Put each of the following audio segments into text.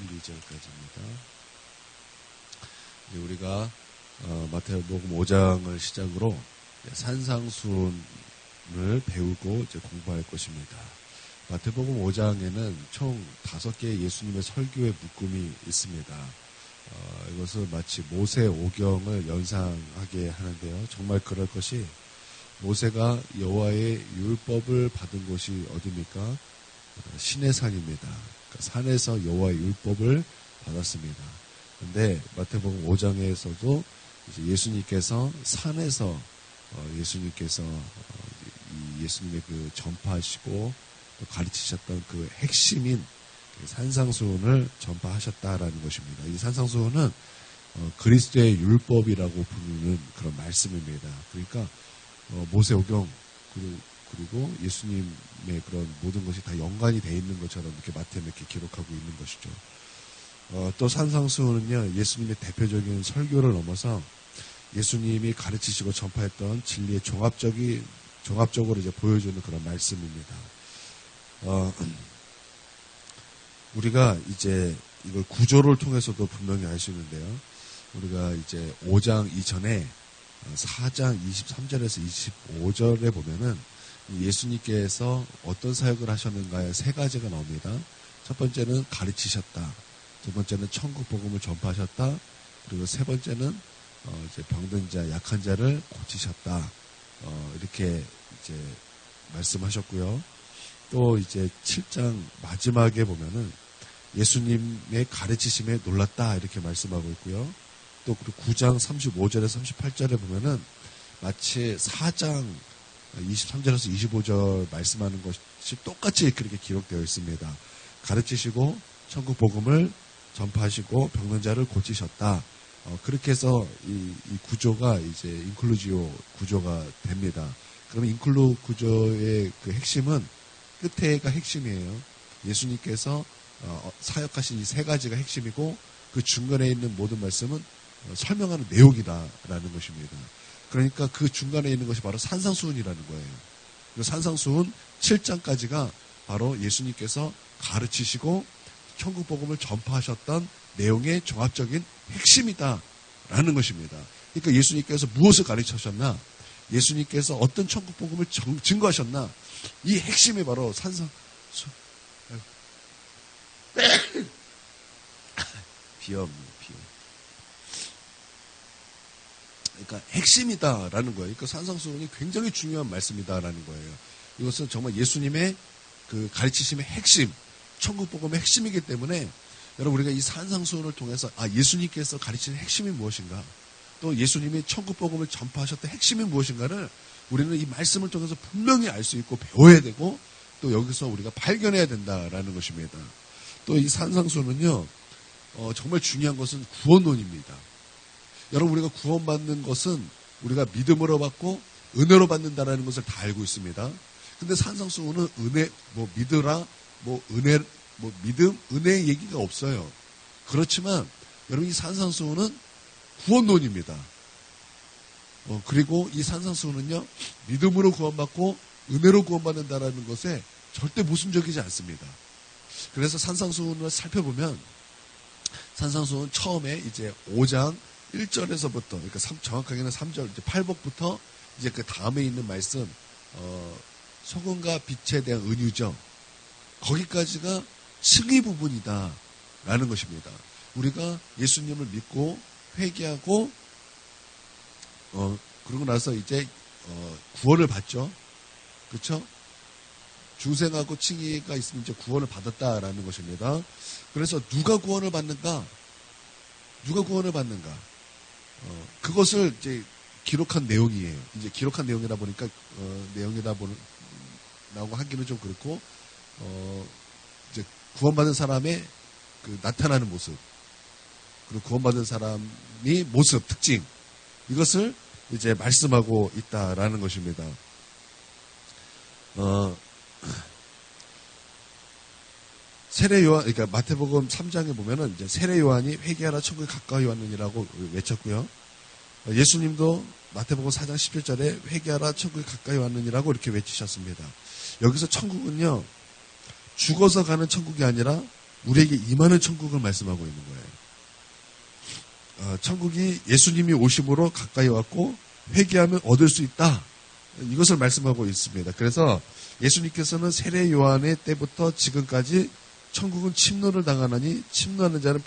1, 2절까지입니다. 우리가 마태복음 5장을 시작으로 산상수훈을 배우고 이제 공부할 것입니다. 마태복음 5장에는 총 5개의 예수님의 설교의 묶음이 있습니다. 이것은 마치 모세 오경을 연상하게 하는데요. 정말 그럴 것이 모세가 여호와의 율법을 받은 곳이 어디입니까? 시내산입니다. 그러니까 산에서 여호와의 율법을 받았습니다. 그런데 마태복음 5장에서도 이제 예수님께서 산에서 예수님께서 예수님의 그 전파하시고 또 가르치셨던 그 핵심인 산상수훈을 전파하셨다라는 것입니다. 이 산상수훈은 그리스도의 율법이라고 부르는 그런 말씀입니다. 그러니까 모세오경 그리고 예수님의 그런 모든 것이 다 연관이 되어 있는 것처럼 이렇게 마태는 이렇게 기록하고 있는 것이죠. 또 산상수훈은요, 예수님의 대표적인 설교를 넘어서 예수님이 가르치시고 전파했던 진리의 종합적으로 이제 보여주는 그런 말씀입니다. 우리가 이제 이걸 구조를 통해서도 분명히 알 수 있는데요. 우리가 이제 5장 이전에 4장 23절에서 25절에 보면은 예수님께서 어떤 사역을 하셨는가에 3가지가 나옵니다. 첫 번째는 가르치셨다. 두 번째는 천국 복음을 전파하셨다. 그리고 세 번째는 이제 병든 자, 약한 자를 고치셨다. 이렇게 이제 말씀하셨고요. 또 이제 7장 마지막에 보면은 예수님의 가르치심에 놀랐다 이렇게 말씀하고 있고요. 또 그리고 9장 35절에서 38절에 보면은 마치 4장 23절에서 25절 말씀하는 것이 똑같이 그렇게 기록되어 있습니다. 가르치시고 천국 복음을 전파하시고 병든 자를 고치셨다. 그렇게 해서 이 구조가 이제 인클루지오 구조가 됩니다. 그러면 인클루 구조의 그 핵심은 끝에가 핵심이에요. 예수님께서 사역하신 이 3가지가 핵심이고 그 중간에 있는 모든 말씀은 설명하는 내용이다라는 것입니다. 그러니까 그 중간에 있는 것이 바로 산상수훈이라는 거예요. 그 산상수훈 7장까지가 바로 예수님께서 가르치시고 천국 복음을 전파하셨던 내용의 종합적인 핵심이다라는 것입니다. 그러니까 예수님께서 무엇을 가르치셨나? 예수님께서 어떤 천국 복음을 증거하셨나? 이 핵심이 바로 비염. 그러니까 핵심이다라는 거예요. 그러니까 산상수훈이 굉장히 중요한 말씀이다라는 거예요. 이것은 정말 예수님의 그 가르치심의 핵심, 천국 복음의 핵심이기 때문에 여러분 우리가 이 산상수훈을 통해서 예수님께서 가르치는 핵심이 무엇인가? 또 예수님이 천국 복음을 전파하셨던 핵심이 무엇인가를 우리는 이 말씀을 통해서 분명히 알 수 있고 배워야 되고 또 여기서 우리가 발견해야 된다라는 것입니다. 또 이 산상수훈은요, 정말 중요한 것은 구원론입니다. 여러분 우리가 구원받는 것은 우리가 믿음으로 받고 은혜로 받는다라는 것을 다 알고 있습니다. 근데 산상수훈은 믿으라, 믿음, 은혜 얘기가 없어요. 그렇지만 여러분 이 산상수훈은 구원론입니다. 그리고 이 산상수훈은요, 믿음으로 구원받고 은혜로 구원받는다라는 것에 절대 모순적이지 않습니다. 그래서 산상수훈을 살펴보면 산상수훈은 처음에 이제 5장 1절에서부터, 그러니까 정확하게는 3절, 이제 8복부터 이제 그 다음에 있는 말씀, 소금과 빛에 대한 은유죠. 거기까지가 칭의 부분이다라는 것입니다. 우리가 예수님을 믿고 회개하고, 그러고 나서 이제, 구원을 받죠. 그렇죠? 중생하고 칭의가 있으면 이제 구원을 받았다라는 것입니다. 그래서 누가 구원을 받는가? 그것을 이제 기록한 내용이에요. 이제 기록한 내용이다 보니까, 라고 하기는 좀 그렇고, 이제 구원받은 사람의 그 나타나는 모습, 그리고 구원받은 사람이 모습, 특징, 이것을 이제 말씀하고 있다라는 것입니다. 세례 요한, 그러니까 마태복음 3장에 보면은 이제 세례 요한이 회개하라 천국에 가까이 왔느니라고 외쳤고요. 예수님도 마태복음 4장 17절에 회개하라 천국에 가까이 왔느니라고 이렇게 외치셨습니다. 여기서 천국은요, 죽어서 가는 천국이 아니라 우리에게 임하는 천국을 말씀하고 있는 거예요. 천국이 예수님이 오심으로 가까이 왔고 회개하면 얻을 수 있다. 이것을 말씀하고 있습니다. 그래서 예수님께서는 세례 요한의 때부터 지금까지 천국은 침노를 당하나니 침노하는 자는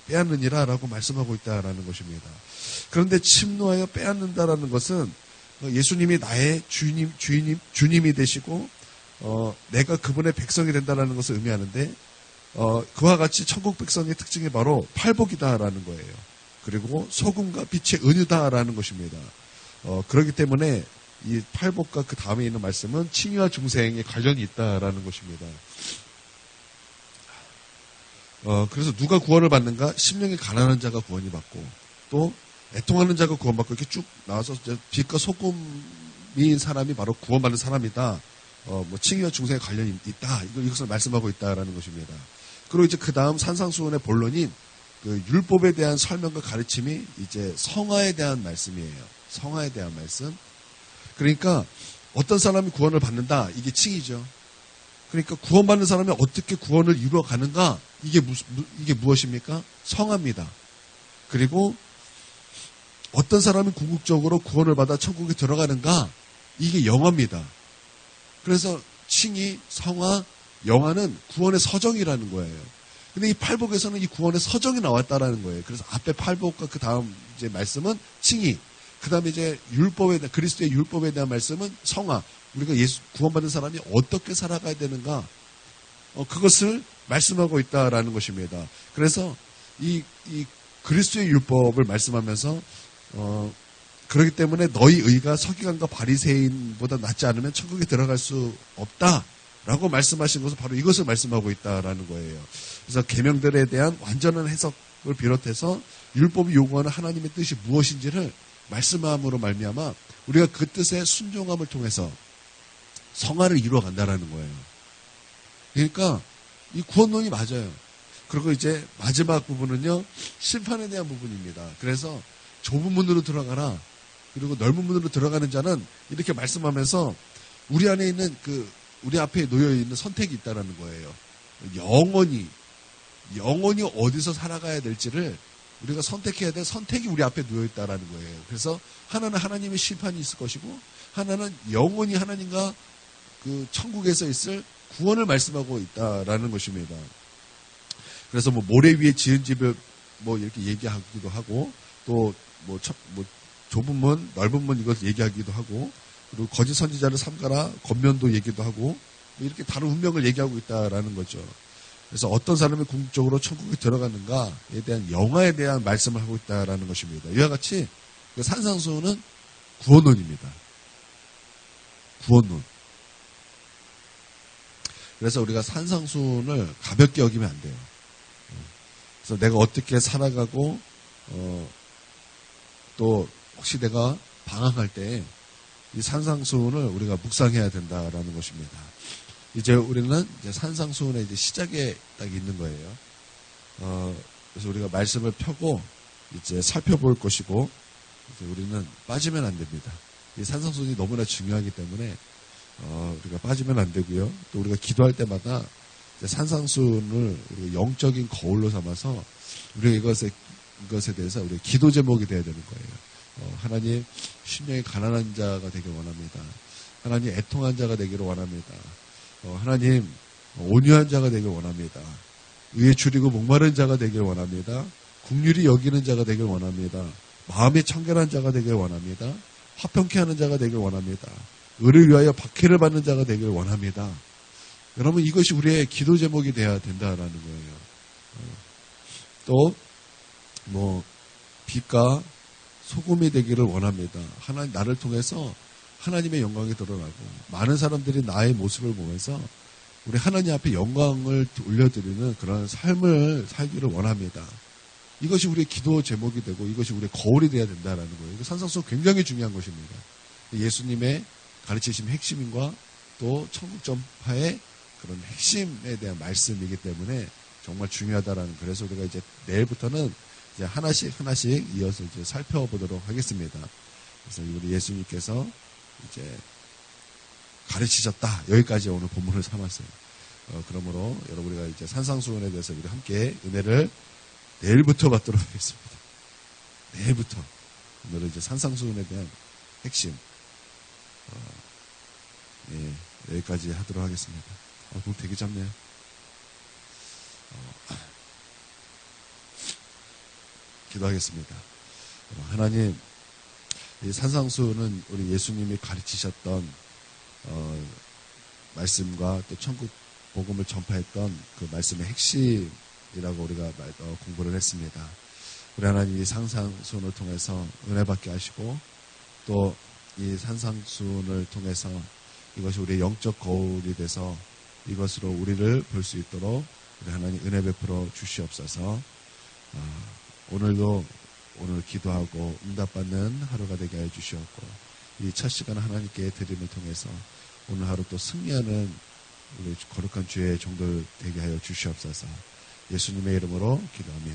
빼앗느니라 라고 말씀하고 있다라는 것입니다. 그런데 침노하여 빼앗는다라는 것은 예수님이 나의 주님이 되시고 내가 그분의 백성이 된다라는 것을 의미하는데 그와 같이 천국 백성의 특징이 바로 팔복이다라는 거예요. 그리고 소금과 빛의 은유다라는 것입니다. 그렇기 때문에 이 팔복과 그 다음에 있는 말씀은 칭의와 중생에 관련이 있다라는 것입니다. 그래서 누가 구원을 받는가? 심령이 가난한 자가 구원이 받고 또 애통하는 자가 구원받고 이렇게 쭉 나와서 빛과 소금인 사람이 바로 구원받는 사람이다. 칭의와 중생에 관련이 있다. 이것을 말씀하고 있다라는 것입니다. 그리고 이제 그 다음 산상수훈의 본론인 그 율법에 대한 설명과 가르침이 이제 성화에 대한 말씀이에요. 성화에 대한 말씀. 그러니까 어떤 사람이 구원을 받는다. 이게 칭의죠. 그러니까 구원받는 사람이 어떻게 구원을 이루어가는가? 이게 무엇입니까? 성화입니다. 그리고 어떤 사람이 궁극적으로 구원을 받아 천국에 들어가는가? 이게 영화입니다. 그래서 칭의, 성화, 영화는 구원의 서정이라는 거예요. 근데 이 팔복에서는 이 구원의 서정이 나왔다라는 거예요. 그래서 앞에 팔복과 그 다음 이제 말씀은 칭의, 그 다음에 이제 그리스도의 율법에 대한 말씀은 성화. 우리가 구원받는 사람이 어떻게 살아가야 되는가? 그것을 말씀하고 있다라는 것입니다. 그래서 이 그리스도의 율법을 말씀하면서 그렇기 때문에 너희 의가 서기관과 바리새인보다 낫지 않으면 천국에 들어갈 수 없다라고 말씀하신 것은 바로 이것을 말씀하고 있다라는 거예요. 그래서 계명들에 대한 완전한 해석을 비롯해서 율법이 요구하는 하나님의 뜻이 무엇인지를 말씀함으로 말미암아 우리가 그 뜻에 순종함을 통해서 성화를 이루어 간다라는 거예요. 그러니까 이 구원론이 맞아요. 그리고 이제 마지막 부분은요, 심판에 대한 부분입니다. 그래서 좁은 문으로 들어가라. 그리고 넓은 문으로 들어가는 자는 이렇게 말씀하면서 우리 안에 있는 우리 앞에 놓여 있는 선택이 있다라는 거예요. 영원히 어디서 살아가야 될지를 우리가 선택해야 될 선택이 우리 앞에 놓여 있다라는 거예요. 그래서 하나는 하나님의 심판이 있을 것이고 하나는 영원히 하나님과 그 천국에서 있을 구원을 말씀하고 있다라는 것입니다. 그래서 모래 위에 지은 집을 이렇게 얘기하기도 하고 또 좁은 문, 넓은 문 이걸 얘기하기도 하고 그리고 거짓 선지자를 삼가라 겉면도 얘기도 하고 이렇게 다른 운명을 얘기하고 있다라는 거죠. 그래서 어떤 사람이 궁극적으로 천국에 들어가는가에 대한 영화에 대한 말씀을 하고 있다라는 것입니다. 이와 같이 그 산상수훈은 구원론입니다. 구원론. 그래서 우리가 산상수훈을 가볍게 여기면 안 돼요. 그래서 내가 어떻게 살아가고 또 혹시 내가 방황할 때 이 산상수훈을 우리가 묵상해야 된다라는 것입니다. 이제 우리는 이제 산상수훈의 이제 시작에 딱 있는 거예요. 그래서 우리가 말씀을 펴고 이제 살펴볼 것이고 이제 우리는 빠지면 안 됩니다. 이 산상수훈이 너무나 중요하기 때문에 우리가 빠지면 안 되고요. 또 우리가 기도할 때마다 이제 산상수훈을 우리가 영적인 거울로 삼아서 우리가 이것에 대해서 우리 기도 제목이 되어야 되는 거예요. 하나님 심령이 가난한 자가 되길 원합니다. 하나님 애통한 자가 되기를 원합니다. 하나님 온유한 자가 되길 원합니다. 의에 줄이고 목마른 자가 되길 원합니다. 긍휼히 여기는 자가 되길 원합니다. 마음이 청결한 자가 되길 원합니다. 화평케 하는 자가 되길 원합니다. 의를 위하여 박해를 받는 자가 되길 원합니다. 여러분 이것이 우리의 기도 제목이 되어야 된다라는 거예요. 또 빛과 소금이 되기를 원합니다. 하나님 나를 통해서 하나님의 영광이 드러나고 많은 사람들이 나의 모습을 보면서 우리 하나님 앞에 영광을 올려드리는 그런 삶을 살기를 원합니다. 이것이 우리의 기도 제목이 되고 이것이 우리의 거울이 되어야 된다라는 거예요. 산상수훈 굉장히 중요한 것입니다. 예수님의 가르치심 핵심과 또 천국 전파의 그런 핵심에 대한 말씀이기 때문에 정말 중요하다라는. 그래서 우리가 이제 내일부터는 이제 하나씩 이어서 이제 살펴보도록 하겠습니다. 그래서 우리 예수님께서 이제 가르치셨다. 여기까지 오늘 본문을 삼았어요. 그러므로 여러분 우리가 이제 산상수훈에 대해서 우리 함께 은혜를 내일부터 받도록 하겠습니다. 내일부터 오늘은 이제 산상수훈에 대한 핵심 여기까지 하도록 하겠습니다. 그럼 되게 짧네요. 기도하겠습니다. 하나님, 이 산상수훈은 우리 예수님이 가르치셨던 말씀과 또 천국 복음을 전파했던 그 말씀의 핵심이라고 우리가 공부를 했습니다. 우리 하나님 이 산상수훈을 통해서 은혜 받게 하시고 또 이 산상수훈을 통해서 이것이 우리의 영적 거울이 돼서 이것으로 우리를 볼 수 있도록 우리 하나님 은혜 베풀어 주시옵소서. 오늘도 오늘 기도하고 응답받는 하루가 되게 하여 주시옵고 이 첫 시간 하나님께 드림을 통해서 오늘 하루 또 승리하는 우리 거룩한 주의 종들 되게 하여 주시옵소서. 예수님의 이름으로 기도합니다.